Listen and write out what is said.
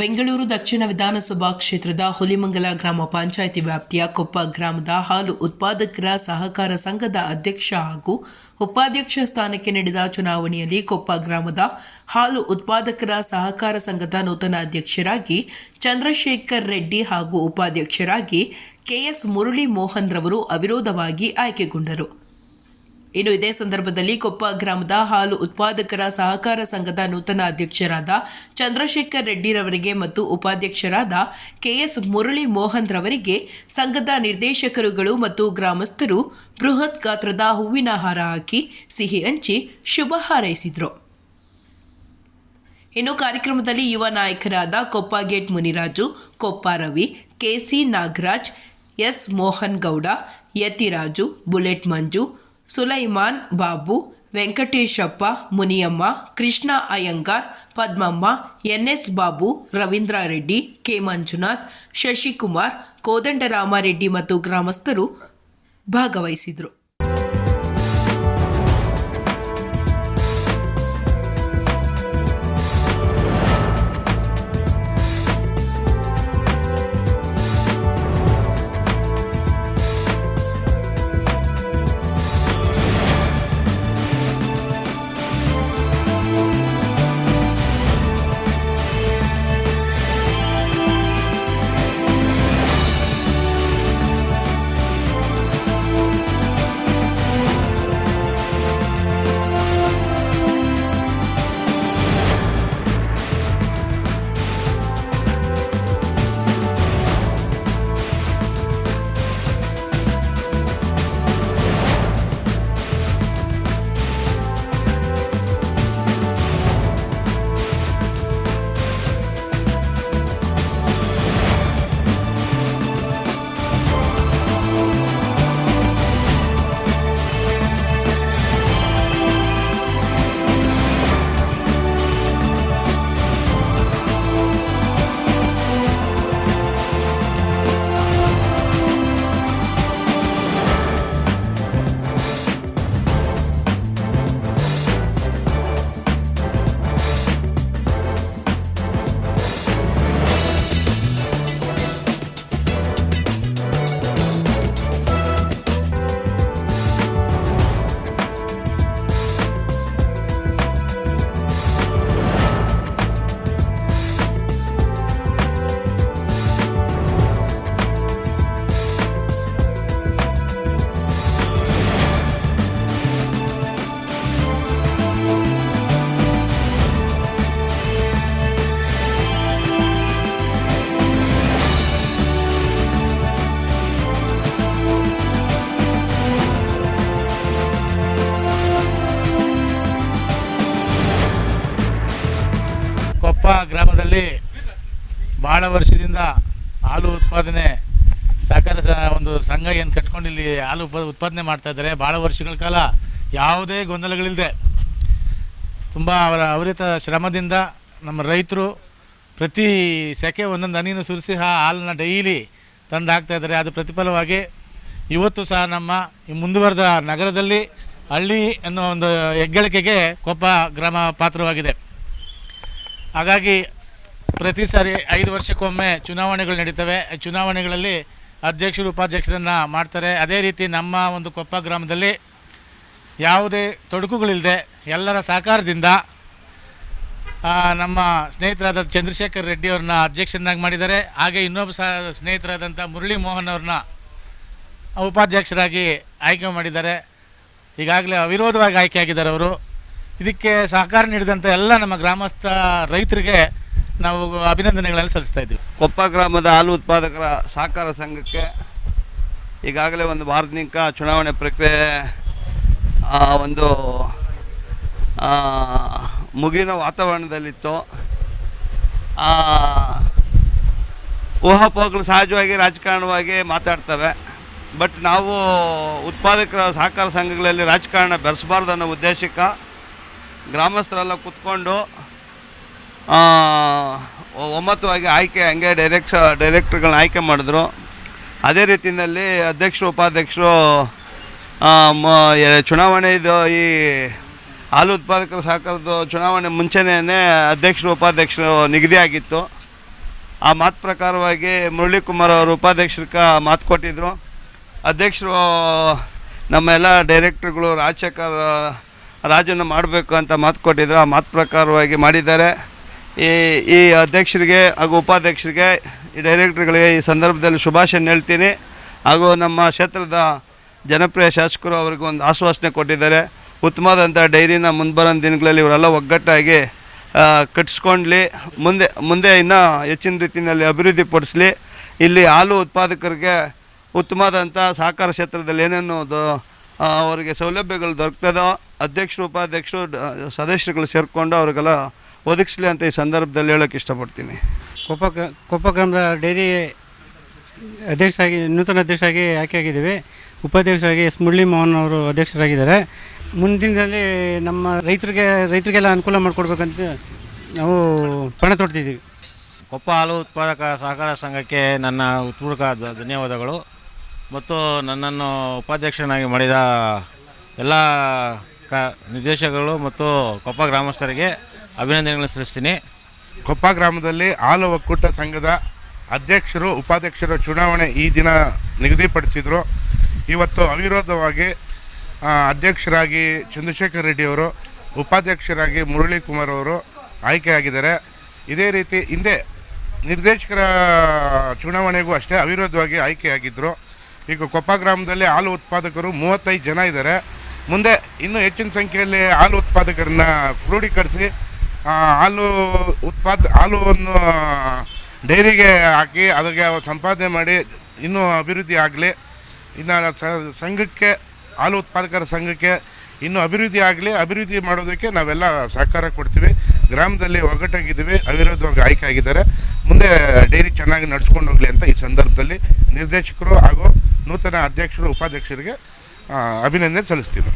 ಬೆಂಗಳೂರು ದಕ್ಷಿಣ ವಿಧಾನಸಭಾ ಕ್ಷೇತ್ರದ ಹುಲಿಮಂಗಲ ಗ್ರಾಮ ಪಂಚಾಯಿತಿ ವ್ಯಾಪ್ತಿಯ ಕೊಪ್ಪ ಗ್ರಾಮದ ಹಾಲು ಉತ್ಪಾದಕರ ಸಹಕಾರ ಸಂಘದ ಅಧ್ಯಕ್ಷ ಹಾಗೂ ಉಪಾಧ್ಯಕ್ಷ ಸ್ಥಾನಕ್ಕೆ ನಡೆದ ಚುನಾವಣೆಯಲ್ಲಿ ಕೊಪ್ಪ ಗ್ರಾಮದ ಹಾಲು ಉತ್ಪಾದಕರ ಸಹಕಾರ ಸಂಘದ ನೂತನ ಅಧ್ಯಕ್ಷರಾಗಿ ಚಂದ್ರಶೇಖರ್ ರೆಡ್ಡಿ ಹಾಗೂ ಉಪಾಧ್ಯಕ್ಷರಾಗಿ ಕೆಎಸ್ ಮುರಳಿ ಮೋಹನ್ ರವರು ಅವಿರೋಧವಾಗಿ ಆಯ್ಕೆಗೊಂಡರು. ಇನ್ನು ಇದೇ ಸಂದರ್ಭದಲ್ಲಿ ಕೊಪ್ಪ ಗ್ರಾಮದ ಹಾಲು ಉತ್ಪಾದಕರ ಸಹಕಾರ ಸಂಘದ ನೂತನ ಅಧ್ಯಕ್ಷರಾದ ಚಂದ್ರಶೇಖರ್ ರೆಡ್ಡಿರವರಿಗೆ ಮತ್ತು ಉಪಾಧ್ಯಕ್ಷರಾದ ಕೆಎಸ್ ಮುರಳಿ ಮೋಹನ್ ರವರಿಗೆ ಸಂಘದ ನಿರ್ದೇಶಕರುಗಳು ಮತ್ತು ಗ್ರಾಮಸ್ಥರು ಬೃಹತ್ ಗಾತ್ರದ ಹೂವಿನ ಹಾರ ಹಾಕಿ ಸಿಹಿ ಹಂಚಿ ಶುಭ ಹಾರೈಸಿದರು. ಇನ್ನು ಕಾರ್ಯಕ್ರಮದಲ್ಲಿ ಯುವ ನಾಯಕರಾದ Koppa gate Muniraju, Koppa Ravi, KC Nagaraj, S Mohan Gowda, Yatiraju, bullet Manju, Sulaiman Babu, Venkateshappa, Muniyamma, Krishna Iyengar, Padmamma, NS Babu, Ravindra Reddy, K Manjunath, Shashikumar, Kodandaramareddy ಮತ್ತು ಗ್ರಾಮಸ್ಥರು ಭಾಗವಹಿಸಿದರು. ಕೊಪ್ಪ ಗ್ರಾಮದಲ್ಲಿ ಭಾಳ ವರ್ಷದಿಂದ ಹಾಲು ಉತ್ಪಾದನೆ ಸಹಕಾರ ಒಂದು ಸಂಘ ಏನು ಕಟ್ಕೊಂಡು ಇಲ್ಲಿ ಹಾಲು ಉತ್ಪಾದನೆ ಮಾಡ್ತಾಯಿದ್ದಾರೆ. ಭಾಳ ವರ್ಷಗಳ ಕಾಲ ಯಾವುದೇ ಗೊಂದಲಗಳಿಲ್ಲದೆ ತುಂಬ ಅವರಿತ ಶ್ರಮದಿಂದ ನಮ್ಮ ರೈತರು ಪ್ರತಿ ಸೆಕೆ ಒಂದೊಂದು ಹನಿಯನ್ನು ಸುರಿಸಿ ಹಾಲನ್ನು ಡೈಲಿ ತಂದು ಹಾಕ್ತಾಯಿದ್ದಾರೆ. ಅದು ಪ್ರತಿಫಲವಾಗಿ ಇವತ್ತು ಸಹ ನಮ್ಮ ಈ ಮುಂದುವರೆದ ನಗರದಲ್ಲಿ ಹಳ್ಳಿ ಅನ್ನೋ ಒಂದು ಹೆಗ್ಗಳಿಕೆಗೆ ಕೊಪ್ಪ ಗ್ರಾಮ ಪಾತ್ರವಾಗಿದೆ. ಹಾಗಾಗಿ ಪ್ರತಿ ಸಾರಿ 5 ವರ್ಷಕ್ಕೊಮ್ಮೆ ಚುನಾವಣೆಗಳು ನಡೀತವೆ. ಚುನಾವಣೆಗಳಲ್ಲಿ ಅಧ್ಯಕ್ಷರು ಉಪಾಧ್ಯಕ್ಷರನ್ನು ಮಾಡ್ತಾರೆ. ಅದೇ ರೀತಿ ನಮ್ಮ ಒಂದು ಕೊಪ್ಪ ಗ್ರಾಮದಲ್ಲಿ ಯಾವುದೇ ತೊಡಕುಗಳಿಲ್ಲದೆ ಎಲ್ಲರ ಸಹಕಾರದಿಂದ ನಮ್ಮ ಸ್ನೇಹಿತರಾದ ಚಂದ್ರಶೇಖರ್ ರೆಡ್ಡಿ ಅವ್ರನ್ನ ಅಧ್ಯಕ್ಷರನ್ನಾಗಿ ಮಾಡಿದ್ದಾರೆ. ಹಾಗೆ ಇನ್ನೊಬ್ಬ ಸ್ನೇಹಿತರಾದಂಥ ಮುರಳಿ ಮೋಹನ್ ಅವ್ರನ್ನ ಉಪಾಧ್ಯಕ್ಷರಾಗಿ ಆಯ್ಕೆ ಮಾಡಿದ್ದಾರೆ. ಈಗಾಗಲೇ ಅವಿರೋಧವಾಗಿ ಆಯ್ಕೆಯಾಗಿದ್ದಾರೆ ಅವರು. ಇದಕ್ಕೆ ಸಹಕಾರ ನೀಡಿದಂಥ ಎಲ್ಲ ನಮ್ಮ ಗ್ರಾಮಸ್ಥ ರೈತರಿಗೆ ನಾವು ಅಭಿನಂದನೆಗಳನ್ನು ಸಲ್ಲಿಸ್ತಾ ಇದ್ದೀವಿ. ಕೊಪ್ಪ ಗ್ರಾಮದ ಹಾಲು ಉತ್ಪಾದಕರ ಸಹಕಾರ ಸಂಘಕ್ಕೆ ಈಗಾಗಲೇ ಒಂದು ವಾರದಿಂದ ಚುನಾವಣೆ ಪ್ರಕ್ರಿಯೆ ಒಂದು ಮುಗಿನ ವಾತಾವರಣದಲ್ಲಿತ್ತು. ಊಹಾಪೋಹಗಳು ಸಹಜವಾಗಿ ರಾಜಕಾರಣವಾಗಿ ಮಾತಾಡ್ತವೆ. ಬಟ್ ನಾವು ಉತ್ಪಾದಕರ ಸಹಕಾರ ಸಂಘಗಳಲ್ಲಿ ರಾಜಕಾರಣ ಬೆರೆಸಬಾರ್ದು ಅನ್ನೋ ಉದ್ದೇಶಕ್ಕೆ ಗ್ರಾಮಸ್ಥರೆಲ್ಲ ಕೂತ್ಕೊಂಡು ಒಮ್ಮತವಾಗಿ ಆಯ್ಕೆ ಹಂಗೆ ಡೈರೆಕ್ಟರ್ಗಳನ್ನ ಆಯ್ಕೆ ಮಾಡಿದ್ರು. ಅದೇ ರೀತಿಯಲ್ಲಿ ಅಧ್ಯಕ್ಷರು ಉಪಾಧ್ಯಕ್ಷರು ಚುನಾವಣೆ ಇದು ಈ ಹಾಲು ಉತ್ಪಾದಕರ ಸಹಕಾರದ ಚುನಾವಣೆ ಮುಂಚೆನೇ ಅಧ್ಯಕ್ಷರು ಉಪಾಧ್ಯಕ್ಷರು ನಿಗದಿಯಾಗಿತ್ತು. ಆ ಮಾತು ಪ್ರಕಾರವಾಗಿ ಮುರಳೀಕುಮಾರ್ ಅವರು ಉಪಾಧ್ಯಕ್ಷರಿಗೆ ಮಾತು ಕೊಟ್ಟಿದ್ದರು. ಅಧ್ಯಕ್ಷರು ನಮ್ಮೆಲ್ಲ ಡೈರೆಕ್ಟ್ರುಗಳು ರಾಜಶೇಖರ್ ರಾಜನ್ನು ಮಾಡಬೇಕು ಅಂತ ಮಾತು ಕೊಟ್ಟಿದ್ದರು. ಆ ಮಾತು ಪ್ರಕಾರವಾಗಿ ಮಾಡಿದ್ದಾರೆ. ಈ ಅಧ್ಯಕ್ಷರಿಗೆ ಹಾಗೂ ಉಪಾಧ್ಯಕ್ಷರಿಗೆ ಈ ಡೈರೆಕ್ಟ್ರುಗಳಿಗೆ ಈ ಸಂದರ್ಭದಲ್ಲಿ ಶುಭಾಶಯ ಹೇಳ್ತೀನಿ. ಹಾಗೂ ನಮ್ಮ ಕ್ಷೇತ್ರದ ಜನಪ್ರಿಯ ಶಾಸಕರು ಅವರಿಗೆ ಒಂದು ಆಶ್ವಾಸನೆ ಕೊಟ್ಟಿದ್ದಾರೆ. ಉತ್ತಮವಾದಂಥ ಡೈರಿನ ಮುಂದೆ ದಿನಗಳಲ್ಲಿ ಇವರೆಲ್ಲ ಒಗ್ಗಟ್ಟಾಗಿ ಕಟ್ಟಿಸ್ಕೊಂಡ್ಲಿ ಮುಂದೆ ಇನ್ನೂ ಹೆಚ್ಚಿನ ರೀತಿಯಲ್ಲಿ ಅಭಿವೃದ್ಧಿ ಪಡಿಸಲಿ. ಇಲ್ಲಿ ಹಾಲು ಉತ್ಪಾದಕರಿಗೆ ಉತ್ತಮವಾದಂಥ ಸಹಕಾರ ಕ್ಷೇತ್ರದಲ್ಲಿ ಏನೇನು ಅವರಿಗೆ ಸೌಲಭ್ಯಗಳು ದೊರಕ್ತದೋ ಅಧ್ಯಕ್ಷರು ಉಪಾಧ್ಯಕ್ಷರು ಸದಸ್ಯರುಗಳು ಸೇರಿಕೊಂಡು ಅವ್ರಿಗೆಲ್ಲ ಒದಗಿಸ್ಲಿ ಅಂತ ಈ ಸಂದರ್ಭದಲ್ಲಿ ಹೇಳೋಕ್ಕೆ ಇಷ್ಟಪಡ್ತೀನಿ. ಕೊಪ್ಪ ಗ್ರಾಮದ ಡೈರಿ ಅಧ್ಯಕ್ಷರಾಗಿ ನೂತನ ಅಧ್ಯಕ್ಷರಾಗಿ ಆಯ್ಕೆಯಾಗಿದ್ದೀವಿ. ಉಪಾಧ್ಯಕ್ಷರಾಗಿ ಎಸ್ ಮುರಳಿ ಮೋಹನ್ ಅವರು ಅಧ್ಯಕ್ಷರಾಗಿದ್ದಾರೆ. ಮುಂದಿನ ದಿನದಲ್ಲಿ ನಮ್ಮ ರೈತರಿಗೆಲ್ಲ ಅನುಕೂಲ ಮಾಡಿಕೊಡ್ಬೇಕಂತ ನಾವು ಪಣ ತೊಡ್ತಿದ್ದೀವಿ. ಕೊಪ್ಪ ಹಾಲು ಉತ್ಪಾದಕ ಸಹಕಾರ ಸಂಘಕ್ಕೆ ನನ್ನ ಹೃತ್ಪೂರ್ವಕ ಧನ್ಯವಾದಗಳು ಮತ್ತು ನನ್ನನ್ನು ಉಪಾಧ್ಯಕ್ಷನಾಗಿ ಮಾಡಿದ ಎಲ್ಲ ನಿರ್ದೇಶಕರು ಮತ್ತು ಕೊಪ್ಪ ಗ್ರಾಮಸ್ಥರಿಗೆ ಅಭಿನಂದನೆಗಳನ್ನು ಸಲ್ಲಿಸ್ತೀನಿ. ಕೊಪ್ಪ ಗ್ರಾಮದಲ್ಲಿ ಹಾಲು ಒಕ್ಕೂಟ ಸಂಘದ ಅಧ್ಯಕ್ಷರು ಉಪಾಧ್ಯಕ್ಷರ ಚುನಾವಣೆ ಈ ದಿನ ನಿಗದಿಪಡಿಸಿದರು. ಇವತ್ತು ಅವಿರೋಧವಾಗಿ ಅಧ್ಯಕ್ಷರಾಗಿ ಚಂದ್ರಶೇಖರ್ ರೆಡ್ಡಿ ಅವರು, ಉಪಾಧ್ಯಕ್ಷರಾಗಿ ಮುರಳೀಕುಮಾರ್ ಅವರು ಆಯ್ಕೆಯಾಗಿದ್ದಾರೆ. ಇದೇ ರೀತಿ ಹಿಂದೆ ನಿರ್ದೇಶಕರ ಚುನಾವಣೆಗೂ ಅಷ್ಟೇ ಅವಿರೋಧವಾಗಿ ಆಯ್ಕೆಯಾಗಿದ್ದರು. ಈಗ ಕೊಪ್ಪ ಗ್ರಾಮದಲ್ಲಿ ಹಾಲು ಉತ್ಪಾದಕರು 35 ಜನ ಇದ್ದಾರೆ. ಮುಂದೆ ಇನ್ನೂ ಹೆಚ್ಚಿನ ಸಂಖ್ಯೆಯಲ್ಲಿ ಹಾಲು ಉತ್ಪಾದಕರನ್ನ ಕ್ರೋಢೀಕರಿಸಿ ಹಾಲುವನ್ನು ಡೈರಿಗೆ ಹಾಕಿ ಅದಕ್ಕೆ ಸಂಪಾದನೆ ಮಾಡಿ ಇನ್ನೂ ಅಭಿವೃದ್ಧಿ ಆಗಲಿ. ಇನ್ನು ಸಂಘಕ್ಕೆ ಹಾಲು ಉತ್ಪಾದಕರ ಸಂಘಕ್ಕೆ ಇನ್ನೂ ಅಭಿವೃದ್ಧಿ ಮಾಡೋದಕ್ಕೆ ನಾವೆಲ್ಲ ಸಹಕಾರ ಕೊಡ್ತೀವಿ. ಗ್ರಾಮದಲ್ಲಿ ಒಗ್ಗಟ್ಟಾಗಿದ್ದೀವಿ, ಅವಿರೋಧವಾಗಿ ಆಯ್ಕೆ ಆಗಿದ್ದಾರೆ. ಮುಂದೆ ಡೈರಿ ಚೆನ್ನಾಗಿ ನಡ್ಸ್ಕೊಂಡು ಹೋಗಲಿ ಅಂತ ಈ ಸಂದರ್ಭದಲ್ಲಿ ನಿರ್ದೇಶಕರು ಹಾಗೂ ನೂತನ ಅಧ್ಯಕ್ಷರು ಉಪಾಧ್ಯಕ್ಷರಿಗೆ ಅಭಿನಂದನೆ ಸಲ್ಲಿಸ್ತೀವಿ.